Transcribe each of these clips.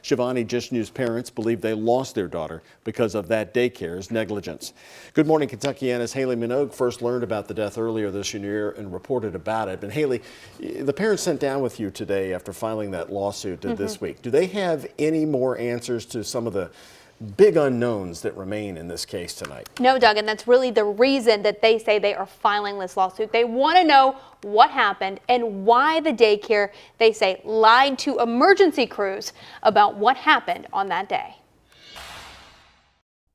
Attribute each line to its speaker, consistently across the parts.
Speaker 1: Shivani, Jishnu's parents believe they lost their daughter because of that daycare's negligence. Good morning, Kentuckiana's Haley Minogue first learned about the death earlier this year and reported about it. And Haley, the parents sat down with you today after filing that lawsuit this week. Do they have any more answers to some of the big unknowns that remain in this case tonight?
Speaker 2: No, Doug, and that's really the reason that they say they are filing this lawsuit. They want to know what happened and why the daycare, they say, lied to emergency crews about what happened on that day.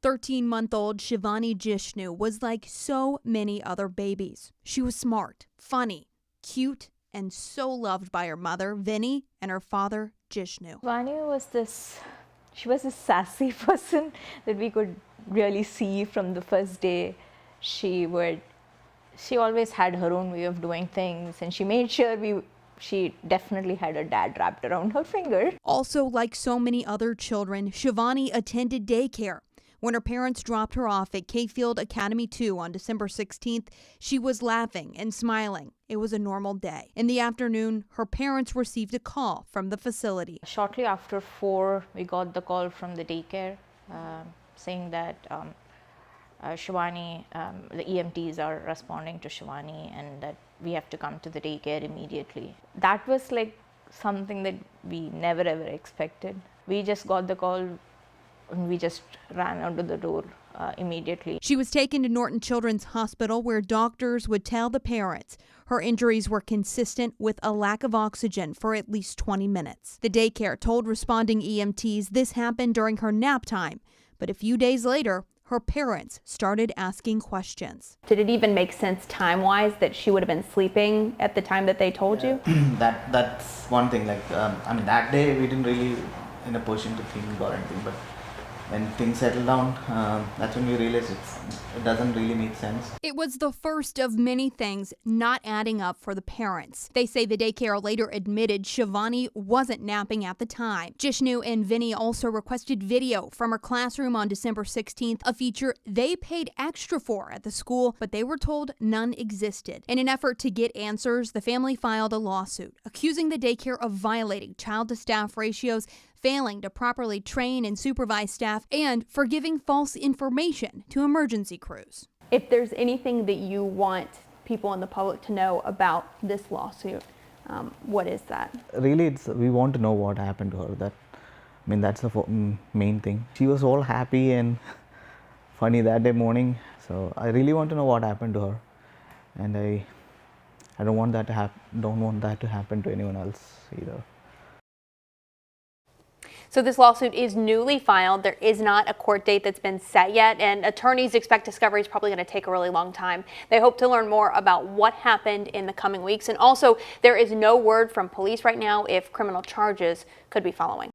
Speaker 3: 13-month-old Shivani Jishnu was like so many other babies. She was smart, funny, cute, and so loved by her mother, Vinny, and her father, Jishnu.
Speaker 4: Shivani she was a sassy person that we could really see from the first day. She always had her own way of doing things, and she made sure she definitely had her dad wrapped around her finger.
Speaker 3: Also, like so many other children, Shivani attended daycare. When her parents dropped her off at K-Field Academy 2 on December 16th, she was laughing and smiling. It was a normal day. In the afternoon, her parents received a call from the facility.
Speaker 4: Shortly after 4, we got the call from the daycare saying that Shivani, the EMTs are responding to Shivani and that we have to come to the daycare immediately. That was like something that we never ever expected. We just got the call and we just ran out of the door immediately.
Speaker 3: She was taken to Norton Children's Hospital where doctors would tell the parents her injuries were consistent with a lack of oxygen for at least 20 minutes. The daycare told responding EMTs this happened during her nap time, but a few days later, her parents started asking questions.
Speaker 2: Did it even make sense time-wise that she would have been sleeping at the time that they told you?
Speaker 5: That's one thing. Like I mean, that day we didn't really in a position to think or anything, but when things settle down, that's when we realize it doesn't really make sense.
Speaker 3: It was the first of many things not adding up for the parents. They say the daycare later admitted Shivani wasn't napping at the time. Jishnu and Vinny also requested video from her classroom on December 16th, a feature they paid extra for at the school, but they were told none existed. In an effort to get answers, the family filed a lawsuit accusing the daycare of violating child-to-staff ratios, failing to properly train and supervise staff, and for giving false information to emergency crews.
Speaker 2: If there's anything that you want people in the public to know about this lawsuit, what is that?
Speaker 5: Really, we want to know what happened to her. That's the main thing. She was all happy and funny that day morning, so I really want to know what happened to her, and I don't want that to happen to anyone else either.
Speaker 2: So this lawsuit is newly filed. There is not a court date that's been set yet, and attorneys expect discovery is probably going to take a really long time. They hope to learn more about what happened in the coming weeks. And also, there is no word from police right now if criminal charges could be following.